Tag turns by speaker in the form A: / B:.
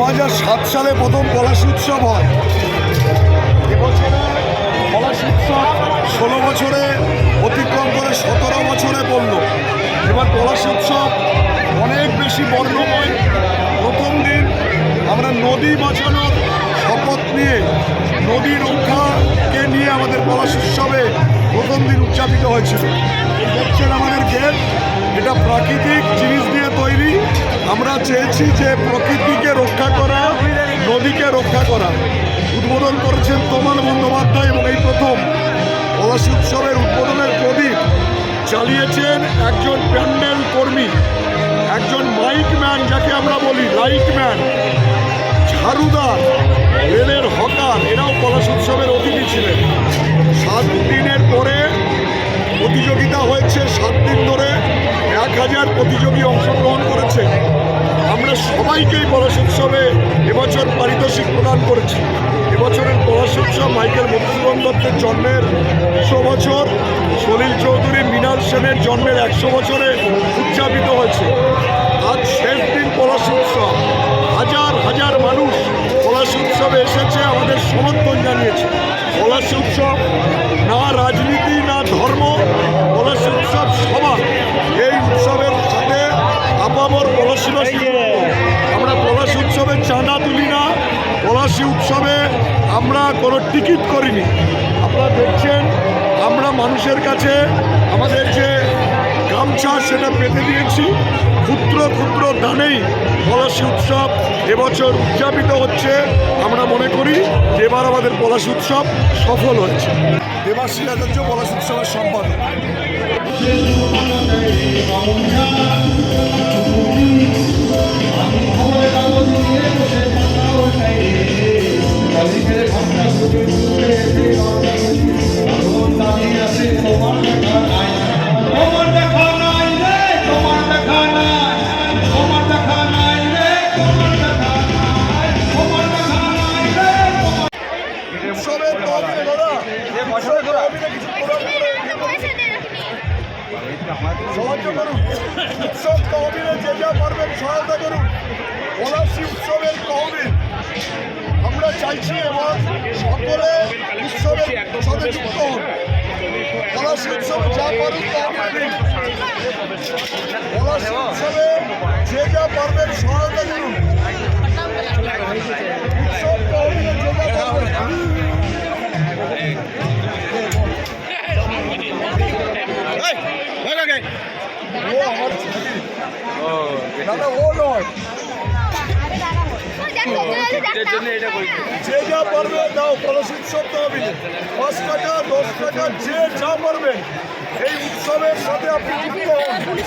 A: 2007 সালে প্রথম পলাশী উৎসব হয়। এবছরে পলাশী উৎসব 16 বছরে অতিক্রম করে 17 বছরে পড়ল। এবার পলাশী উৎসব অনেক বেশি বর্ণময়। প্রথম দিন আমরা নদী বাঁচানোর শপথ নিয়ে নদী রক্ষাকে নিয়ে আমাদের পলাশী উৎসবে প্রথম দিন উদযাপিত হয়েছিল। দেখছেন আমাদের গেট, এটা প্রাকৃতিক জিনিস দিয়ে তৈরি। আমরা চেয়েছি যে প্রকৃতিকে রক্ষা করা, নদীকে রক্ষা করা। উদ্বোধন করেছেন তমাল বন্দ্যোপাধ্যায় এবং এই প্রথম পলাশী উৎসবের উদ্বোধনের প্রদীপ চালিয়েছেন একজন প্যান্ডেল কর্মী, একজন মাইক ম্যান, যাকে আমরা বলি লাইট ম্যান, ঝাড়ুদার, রেলের হকার, এরাও পলাশী উৎসবের অতিথি ছিলেন। 7 দিনের পরে প্রতিযোগিতা হয়েছে। 7 দিন ধরে 1000 প্রতিযোগী অংশগ্রহণ করেছে। আমরা সবাইকেই পলাশী উৎসবে এবছর পারিতোষিক প্রদান করেছি। এবছরের পলাশী উৎসব মাইকেল মধুসূদন দত্তের জন্মের 200 বছর, সলিল চৌধুরী, মৃণাল সেনের জন্মের 100 বছরে উদযাপিত হয়েছে। আজ শেষ দিন পলাশী উৎসব। হাজার হাজার মানুষ পলাশী উৎসবে এসেছে, আমাদের সমর্থন জানিয়েছে। পলাশী উৎসব না রাজনীতি না ধর্ম, পলাশী উৎসব সবার। এই উৎসবের সাথে আপামর পলাশীবাসী। আমরা পলাশী উৎসবে চাঁদা তুলি না, পলাশী উৎসবে আমরা কোনো টিকিট করিনি। আপনারা দেখছেন আমরা মানুষের কাছে আমাদের যে গামছা সেটা পেতে দিয়েছি। ক্ষুদ্র ক্ষুদ্র দানেই পলাশী উৎসব এবছর উদযাপিত হচ্ছে। আমরা মনে করি যে এবার আমাদের পলাশী উৎসব সফল হচ্ছে। দেবাশিস আচার্য পলাশী উৎসবের সম্পাদক। সাহায্য করুন, উৎসব তহবিলে যে যা পারবেন সহায়তা করুন। পলাশী উৎসবের তহবিল আমরা চাইছি এবং সকলে উৎসবের সাথে যুক্ত হন। পলাশী উৎসবে যা পারুন তহবিল দিন। পলাশী উৎসবে যে যা পারবেন সহায়তা করুন। উৎসব তহবিলে যে যা পারবেন। যে যা পারবে দাও পলাশী উৎসব তহবিলে 5 টাকা 10 টাকা যে যা পারবে এই উৎসবের সাথে আপনি যুক্ত হন।